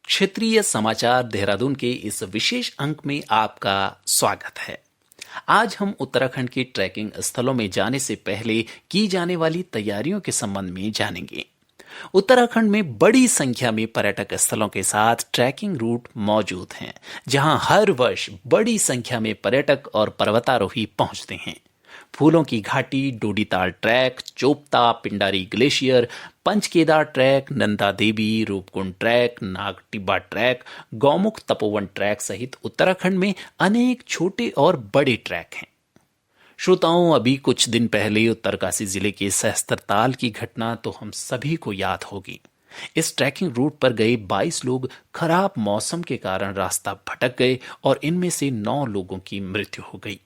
क्षेत्रीय समाचार देहरादून के इस विशेष अंक में आपका स्वागत है। आज हम उत्तराखंड के ट्रैकिंग स्थलों में जाने से पहले की जाने वाली तैयारियों के संबंध में जानेंगे। उत्तराखंड में बड़ी संख्या में पर्यटक स्थलों के साथ ट्रैकिंग रूट मौजूद हैं, जहां हर वर्ष बड़ी संख्या में पर्यटक और पर्वतारोही पहुंचते हैं। फूलों की घाटी, Dodital track, Chopta, Pindari glacier, Panchkedar track, Nanda Devi, Roopkund track, Nag Tibba track, Gaumukh Tapovan track सहित उत्तराखंड में अनेक छोटे और बड़े ट्रैक हैं। श्रोताओं, अभी कुछ दिन पहले उत्तरकाशी जिले के सहस्त्रताल की घटना तो हम सभी को याद होगी। इस ट्रैकिंग रूट पर गए 22 लोग खराब मौसम के कारण रास्ता भटक गए और इनमें से 9 लोगों की मृत्यु हो गई।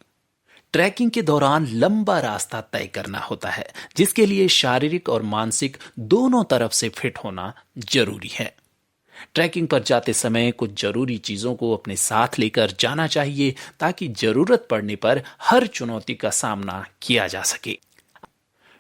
ट्रैकिंग के दौरान लंबा रास्ता तय करना होता है, जिसके लिए शारीरिक और मानसिक दोनों तरफ से फिट होना जरूरी है। ट्रैकिंग पर जाते समय कुछ जरूरी चीजों को अपने साथ लेकर जाना चाहिए, ताकि जरूरत पड़ने पर हर चुनौती का सामना किया जा सके।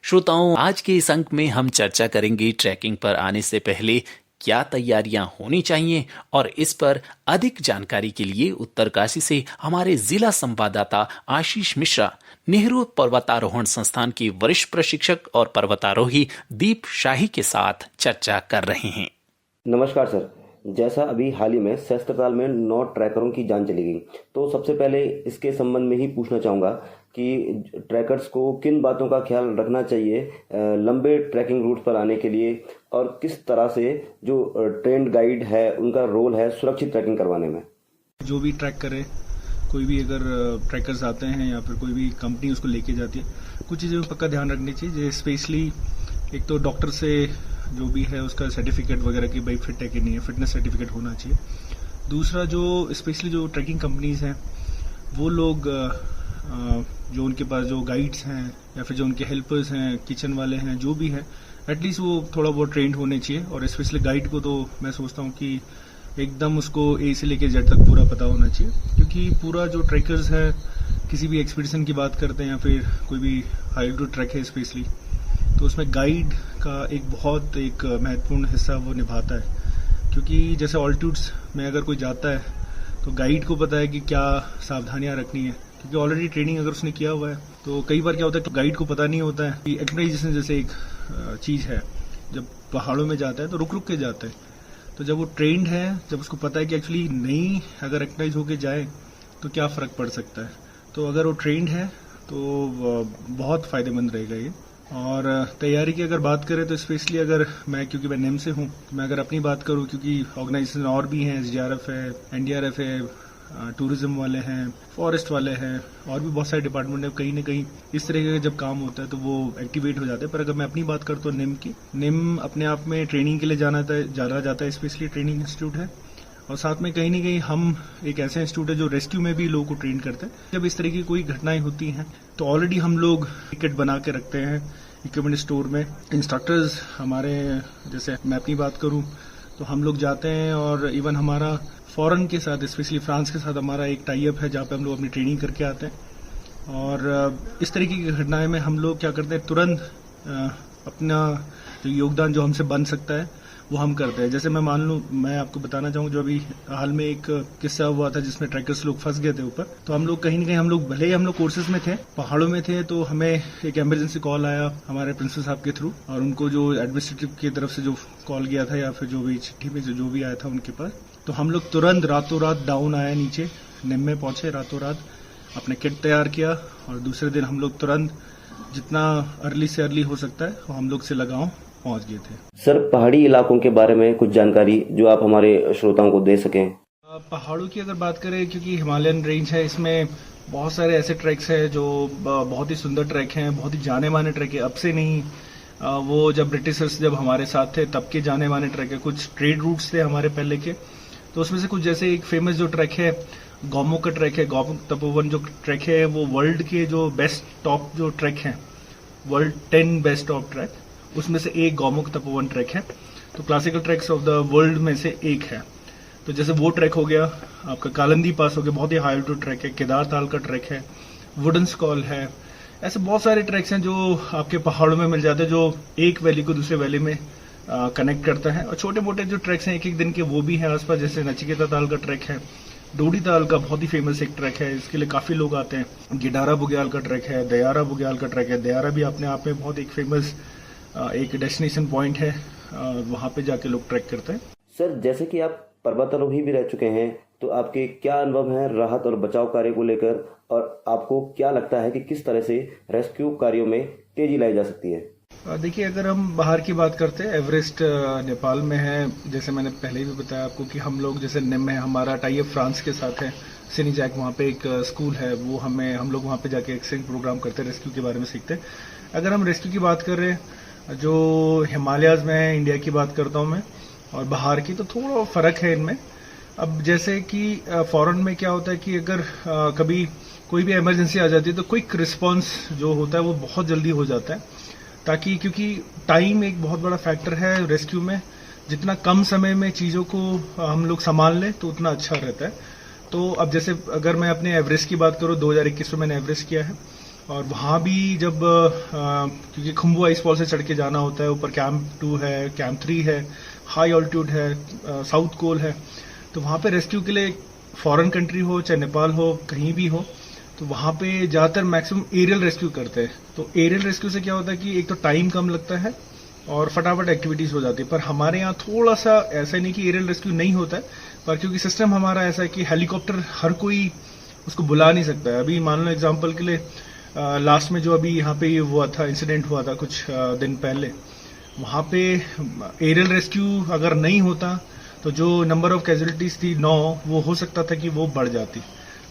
श्रोताओं, आज के इस अंक में हम चर्चा करेंगे ट्रैकिंग पर आने से पहले क्या तैयारियां होनी चाहिए, और इस पर अधिक जानकारी के लिए उत्तरकाशी से हमारे जिला संवाददाता आशीष मिश्रा नेहरू पर्वतारोहण संस्थान के वरिष्ठ प्रशिक्षक और पर्वतारोही दीप शाही के साथ चर्चा कर रहे हैं। नमस्कार सर। जैसा अभी हाल ही में सहस्त्रताल में 9 ट्रैकरों की जान चली गई, तो सबसे पहले इसके संबंध में ही पूछना चाहूँगा कि ट्रैकर्स को किन बातों का ख्याल रखना चाहिए लंबे ट्रैकिंग रूट पर आने के लिए, और किस तरह से जो ट्रेंड गाइड है उनका रोल है सुरक्षित ट्रैकिंग करवाने में। जो भी ट्रैक करे, कोई भी अगर ट्रैकर्स आते हैं या फिर कोई भी कंपनी उसको लेके जाती है, कुछ चीज़ों का पक्का ध्यान रखनी चाहिए। जैसे स्पेशली एक तो डॉक्टर से जो भी है उसका सर्टिफिकेट वगैरह की भाई फिट है कि नहीं है, फिटनेस सर्टिफिकेट होना चाहिए। दूसरा, जो स्पेशली जो ट्रैकिंग कंपनीज हैं वो लोग जो उनके पास जो गाइड्स हैं या फिर जो उनके हेल्पर्स हैं, किचन वाले हैं, जो भी है, एटलीस्ट वो थोड़ा बहुत ट्रेंड होने चाहिए। और स्पेशली गाइड को तो मैं सोचता हूँ कि एकदम उसको ए से लेकर जेड तक पूरा पता होना चाहिए, क्योंकि पूरा जो ट्रैकर्स है किसी भी एक्सपीडिशन की बात करते हैं या फिर कोई भी हाईल्ड ट्रैक है स्पेशली, तो उसमें गाइड का एक बहुत एक महत्वपूर्ण हिस्सा वो निभाता है। क्योंकि जैसे ऑल्टीट्यूड्स में अगर कोई जाता है तो गाइड को पता है कि क्या सावधानियां रखनी है, क्योंकि ऑलरेडी ट्रेनिंग अगर उसने किया हुआ है। तो कई बार क्या होता है कि गाइड को पता नहीं होता है कि एक्टिविटाइजेशन जैसे एक चीज़ है, जब पहाड़ों में जाता है तो रुक रुक के जाता है। तो जब वो ट्रेंड है, जब उसको पता है कि एक्चुअली नहीं अगर एक्टिवाइज होके जाए तो क्या फ़र्क पड़ सकता है, तो अगर वो ट्रेंड है तो बहुत फ़ायदेमंद रहेगा ये। और तैयारी की अगर बात करें तो स्पेशली अगर क्योंकि मैं नेम से हूँ, मैं अगर अपनी बात करूँ, क्योंकि ऑर्गेनाइजेशन और भी हैं, SDRF है, NDRF है, टूरिज्म वाले हैं, फॉरेस्ट वाले हैं, और भी बहुत सारे डिपार्टमेंट है। कहीं ना कहीं इस तरह का जब काम होता है तो वो एक्टिवेट हो जाते हैं। पर अगर मैं अपनी बात करूँ तो निम अपने आप में ट्रेनिंग के लिए जाना जाता है, स्पेशली ट्रेनिंग इंस्टीट्यूट है। और साथ में कहीं ना कहीं हम एक ऐसा इंस्टीट्यूट है जो रेस्क्यू में भी लोगों को ट्रेन करते हैं। जब इस तरह की कोई घटनाएं होती हैं तो ऑलरेडी हम लोग टिकट बना के रखते हैं इक्विपमेंट स्टोर में। इंस्ट्रक्टर्स हमारे, जैसे मैं अपनी बात करूं तो हम लोग जाते हैं, और इवन हमारा फॉरेन के साथ, स्पेशली फ्रांस के साथ हमारा एक टाई अप है जहाँ पे हम लोग अपनी ट्रेनिंग करके आते हैं। और इस तरीके की घटनाएं में हम लोग क्या करते हैं, तुरंत अपना जो योगदान जो हमसे बन सकता है वो हम करते हैं। जैसे मैं आपको बताना चाहूँगा, जो अभी हाल में एक किस्सा हुआ था जिसमें ट्रैकर्स लोग फंस गए थे ऊपर। तो हम लोग कहीं ना कहीं भले ही हम लोग कोर्सेज में थे, पहाड़ों में थे, तो हमें एक इमरजेंसी कॉल आया हमारे प्रिंसिपल साहब के थ्रू, और उनको जो एडमिनिस्ट्रेटिव की तरफ से जो कॉल गया था या फिर जो भी चिट्ठी में जो भी आया था उनके पास, तो हम लोग तुरंत रातों रात डाउन आया, नीचे निम में पहुंचे, रातों रात अपने किट तैयार किया, और दूसरे दिन हम लोग तुरंत जितना अर्ली से अर्ली हो सकता है वो हम लोग से लगाओ पहुंच गए थे। सर, पहाड़ी इलाकों के बारे में कुछ जानकारी जो आप हमारे श्रोताओं को दे सकें। पहाड़ों की अगर बात करें, क्योंकि हिमालयन रेंज है, इसमें बहुत सारे ऐसे ट्रैक्स हैं जो बहुत ही सुंदर ट्रैक हैं, बहुत ही जाने माने ट्रैक है। अब से नहीं, वो जब ब्रिटिशर्स जब हमारे साथ थे तब के जाने माने ट्रैक है। कुछ ट्रेड रूट्स थे हमारे पहले के, तो उसमें से कुछ, जैसे एक फेमस जो ट्रैक है गौमुख का ट्रैक है, गौमुख तपोवन जो ट्रैक है, वो वर्ल्ड के जो बेस्ट टॉप जो ट्रैक है, वर्ल्ड 10 बेस्ट टॉप ट्रैक, उसमें से एक गौमुख तपोवन ट्रैक है। तो classical tracks of the world में से एक है। तो जैसे वो ट्रैक हो गया, आपका कालंदी पास हो गया, बहुत ही हाई अल्टीट्यूड ट्रैक है। केदारताल का ट्रैक है, वुडन स्कॉल है। ऐसे बहुत सारे ट्रैक्स हैं जो आपके पहाड़ों में मिल जाते हैं, जो एक वैली को दूसरे वैली में कनेक्ट करता है। और छोटे मोटे जो ट्रैक्स हैं एक एक दिन के वो भी हैं आसपास, जैसे नचिकेता ताल का ट्रैक है, डोडी ताल का बहुत ही फेमस एक ट्रैक है, इसके लिए काफी लोग आते हैं। गिडारा बुग्याल का ट्रैक है, दयारा बुग्याल का ट्रैक है। दयारा भी अपने आप में बहुत एक फेमस एक डेस्टिनेशन पॉइंट है, वहां पे जाके लोग ट्रैक करते हैं। सर, जैसे कि आप पर्वतारोही भी रह चुके हैं, तो आपके क्या अनुभव हैं राहत और बचाव कार्य को लेकर, और आपको क्या लगता है कि किस तरह से रेस्क्यू कार्यों में तेजी लाई जा सकती है? देखिए, अगर हम बाहर की बात करते हैं, एवरेस्ट नेपाल में है। जैसे मैंने पहले भी बताया आपको कि हम लोग जैसे निम में हमारा टाई अप फ्रांस के साथ है, सिनीजैक वहाँ पे एक स्कूल है, वो हम लोग वहाँ पे जाके एक्सचेंज प्रोग्राम करते हैं, रेस्क्यू के बारे में सीखते हैं। अगर हम रेस्क्यू की बात कर रहे हैं जो हिमालयाज में है, इंडिया की बात करता हूँ मैं, और बाहर की, तो थोड़ा फर्क है इनमें। अब जैसे कि फॉरेन में क्या होता है कि अगर कभी कोई भी इमरजेंसी आ जाती है तो क्विक रिस्पांस जो होता है वो बहुत जल्दी हो जाता है, ताकि क्योंकि टाइम एक बहुत बड़ा फैक्टर है रेस्क्यू में। जितना कम समय में चीज़ों को हम लोग संभाल लें तो उतना अच्छा रहता है। तो अब जैसे अगर मैं अपने एवरेस्ट की बात करूँ, 2021 में मैंने एवरेस्ट किया है, और वहाँ भी जब क्योंकि खुम्बू आइसफॉल से चढ़ के जाना होता है, ऊपर कैंप 2 है, कैंप 3 है, हाई ऑल्टीट्यूड है, साउथ कोल है, तो वहाँ पे रेस्क्यू के लिए फॉरेन कंट्री हो चाहे नेपाल हो, कहीं भी हो, तो वहाँ पे ज़्यादातर मैक्सिमम एरियल रेस्क्यू करते हैं। तो एरियल रेस्क्यू से क्या होता है कि एक तो टाइम कम लगता है और फटाफट एक्टिविटीज़ हो जाती है। पर हमारे यहाँ थोड़ा सा ऐसा नहीं कि एरियल रेस्क्यू नहीं होता है, पर क्योंकि सिस्टम हमारा ऐसा है कि हेलीकॉप्टर हर कोई उसको बुला नहीं सकता है। अभी मान लो एग्जाम्पल के लिए लास्ट में जो अभी यहाँ पे हुआ था, इंसिडेंट हुआ था कुछ दिन पहले, वहाँ पे एरियल रेस्क्यू अगर नहीं होता तो जो नंबर ऑफ कैजुअलिटीज थी 9, वो हो सकता था कि वो बढ़ जाती।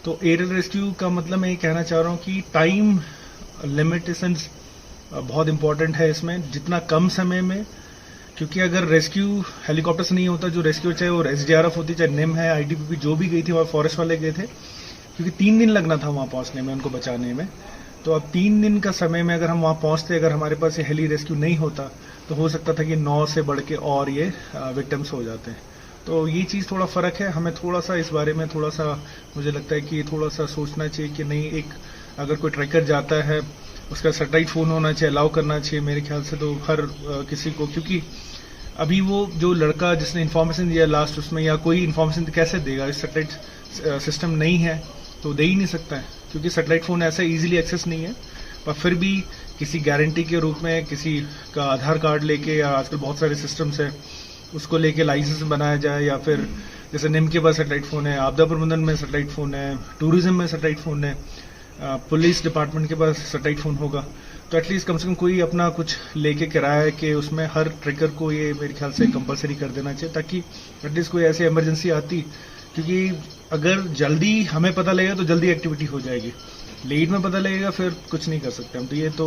तो एरियल रेस्क्यू का मतलब मैं ये कहना चाह रहा हूँ कि टाइम लिमिटेशंस बहुत इंपॉर्टेंट है इसमें, जितना कम समय में, क्योंकि अगर रेस्क्यू हेलीकॉप्टर से नहीं होता, जो रेस्क्यू चाहे वो SDRF होती, चाहे निम है, ITBP जो भी गई थी, वहाँ फॉरेस्ट वाले गए थे, क्योंकि 3 दिन लगना था वहाँ पहुँचने में, उनको बचाने में। तो अब 3 दिन का समय में अगर हम वहाँ पहुँचते, अगर हमारे पास ये हेली रेस्क्यू नहीं होता, तो हो सकता था कि 9 से बढ़ के और ये विक्टिम्स हो जाते हैं। तो ये चीज़ थोड़ा फ़र्क है, हमें थोड़ा सा इस बारे में थोड़ा सा मुझे लगता है कि थोड़ा सा सोचना चाहिए कि नहीं, एक अगर कोई ट्रैकर जाता है उसका सैटेलाइट फ़ोन होना चाहिए, अलाउ करना चाहिए मेरे ख्याल से, तो हर किसी को, क्योंकि अभी वो जो लड़का जिसने इन्फॉर्मेशन दिया लास्ट उसमें, या कोई इन्फॉर्मेशन कैसे देगा, इस सैटेलाइट सिस्टम नहीं है तो दे ही नहीं सकता है, क्योंकि सैटेलाइट फ़ोन ऐसा ईजिली एक्सेस नहीं है। पर फिर भी किसी गारंटी के रूप में किसी का आधार कार्ड लेके, या आजकल बहुत सारे सिस्टम्स हैं, उसको लेके लाइसेंस बनाया जाए, या फिर जैसे निम के पास सैटेलाइट फ़ोन है, आपदा प्रबंधन में सैटेलाइट फ़ोन है, टूरिज्म में सैटेलाइट फ़ोन है, पुलिस डिपार्टमेंट के पास सैटेलाइट फ़ोन होगा, तो एटलीस्ट कम से कम कोई अपना कुछ लेके किराया के उसमें हर ट्रैकर को ये मेरे ख्याल से कंपलसरी कर देना चाहिए, ताकि एटलीस्ट कोई ऐसी इमरजेंसी आती, क्योंकि अगर जल्दी हमें पता लगेगा तो जल्दी एक्टिविटी हो जाएगी, लेट में पता लगेगा फिर कुछ नहीं कर सकते हम। तो ये तो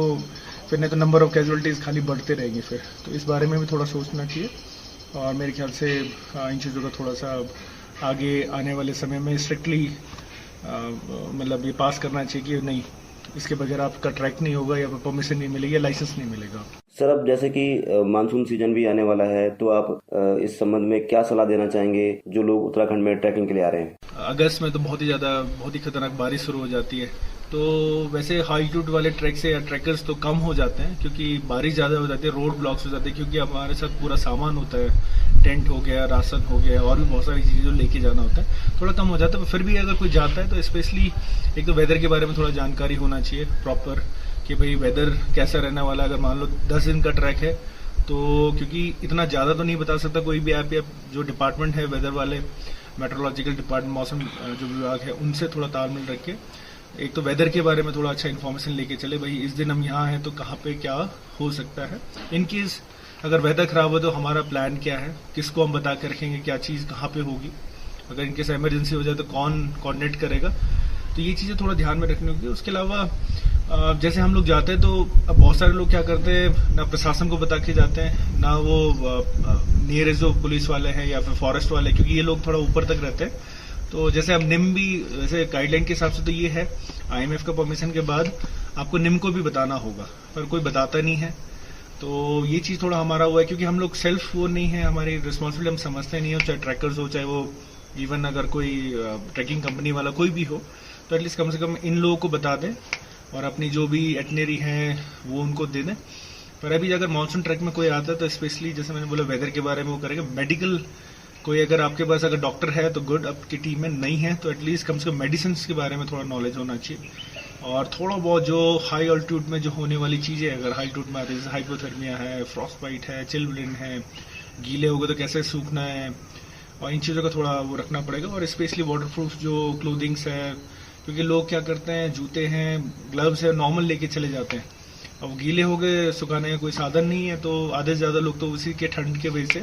फिर नहीं तो नंबर ऑफ कैजुअलिटीज़ खाली बढ़ते रहेंगे फिर, तो इस बारे में भी थोड़ा सोचना चाहिए। और मेरे ख्याल से इन चीज़ों का थोड़ा सा आगे आने वाले समय में स्ट्रिक्टली मतलब ये पास करना चाहिए कि नहीं, इसके बगैर आपका ट्रैक नहीं होगा, या परमिशन नहीं मिलेगी, या लाइसेंस नहीं मिलेगा। सर, अब जैसे कि मानसून सीजन भी आने वाला है, तो आप इस संबंध में क्या सलाह देना चाहेंगे जो लोग उत्तराखंड में ट्रैकिंग के लिए आ रहे हैं? अगस्त में तो बहुत ही खतरनाक बारिश शुरू हो जाती है, तो वैसे हाई एल्टीट्यूड वाले ट्रैक से या ट्रैकर्स तो कम हो जाते हैं, क्योंकि बारिश ज़्यादा हो जाती है, रोड ब्लॉक्स हो जाते हैं, क्योंकि हमारे साथ पूरा सामान होता है, टेंट हो गया, राशन हो गया, और भी बहुत सारी चीज़ें जो लेके जाना होता है, थोड़ा कम हो जाता है। फिर भी अगर कोई जाता है तो स्पेशली एक तो वेदर के बारे में थोड़ा जानकारी होना चाहिए प्रॉपर, कि भाई वेदर कैसा रहने वाला है। अगर मान लो 10 दिन का ट्रैक है, तो क्योंकि इतना ज़्यादा तो नहीं बता सकता कोई भी ऐप, या जो डिपार्टमेंट है वेदर वाले, मेट्रोलॉजिकल डिपार्टमेंट, मौसम जो विभाग है, उनसे थोड़ा तालमेल रख के एक तो वेदर के बारे में थोड़ा अच्छा इन्फॉर्मेशन लेके चले, भाई इस दिन हम यहाँ हैं तो कहाँ पे क्या हो सकता है। इन केस अगर वेदर खराब हो तो हमारा प्लान क्या है, किसको हम बता के रखेंगे क्या चीज़ कहाँ पे होगी, अगर इनकेस इमरजेंसी हो जाए तो कौन कोऑर्डिनेट करेगा, तो ये चीज़ें थोड़ा ध्यान में रखनी होगी। उसके अलावा जैसे हम लोग जाते हैं तो अब बहुत सारे लोग क्या करते हैं, ना प्रशासन को बता के जाते हैं, ना वो नियरेस्ट जो पुलिस वाले हैं या फिर फॉरेस्ट वाले, क्योंकि ये लोग थोड़ा ऊपर तक रहते हैं। तो जैसे अब निम भी वैसे गाइडलाइन के हिसाब से तो ये है, IMF का परमिशन के बाद आपको निम को भी बताना होगा, पर कोई बताता नहीं है। तो ये चीज़ थोड़ा हमारा हुआ है, क्योंकि हम लोग सेल्फ वो नहीं है, हमारी रिस्पॉन्सिबिलिटी हम समझते नहीं हो, चाहे ट्रैकर्स हो, चाहे वो इवन अगर कोई ट्रैकिंग कंपनी वाला कोई भी हो, तो एटलीस्ट कम से कम इन लोगों को बता दें और अपनी जो भी एटनरी हैं वो उनको दे दें, पर अभी अगर मानसून ट्रैक में कोई आता है तो स्पेशली जैसे मैंने बोला वेदर के बारे में वो करेगा। मेडिकल कोई अगर आपके पास अगर डॉक्टर है तो गुड, आपकी टीम में नहीं है तो एटलीस्ट कम से कम मेडिसिन के बारे में थोड़ा नॉलेज होना चाहिए। और थोड़ा बहुत जो हाई ऑल्टीट्यूड में जो होने वाली चीज़ें, अगर हाई ऑल्टीट्यूड में आते हैं, हाइपोथर्मिया है, फ्रॉस्ट बाइट है, चिल ब्लेंड है, गीले हो गए तो कैसे सूखना है, और इन चीज़ों का थोड़ा वो रखना पड़ेगा। और स्पेशली वाटरप्रूफ जो क्लोथिंग्स है, क्योंकि लोग क्या करते हैं, जूते हैं, ग्लव्स है, नॉर्मल लेके चले जाते हैं। अब गीले हो गए, सुखाने का कोई साधन नहीं है तो आधे से ज़्यादा लोग तो उसी के ठंड के वजह से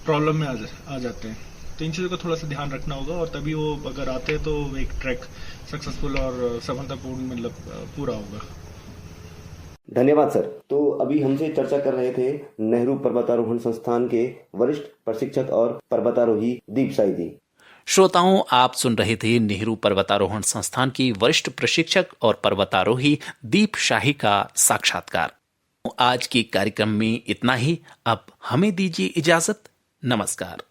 प्रॉब्लम में आ जाते हैं। तो इन चीज़ों का थोड़ा सा ध्यान रखना होगा और तभी वो अगर आते हैं तो एक ट्रैक सक्सेसफुल और सफलतापूर्ण मतलब पूरा होगा। धन्यवाद सर। तो अभी हमसे चर्चा कर रहे थे नेहरू पर्वतारोहण संस्थान के वरिष्ठ प्रशिक्षक और पर्वतारोही दीप शाही जी। श्रोताओं, आप सुन रहे थे नेहरू पर्वतारोहण संस्थान की वरिष्ठ प्रशिक्षक और पर्वतारोही दीप शाही का साक्षात्कार। आज के कार्यक्रम में इतना ही। अब हमें दीजिए इजाजत। नमस्कार।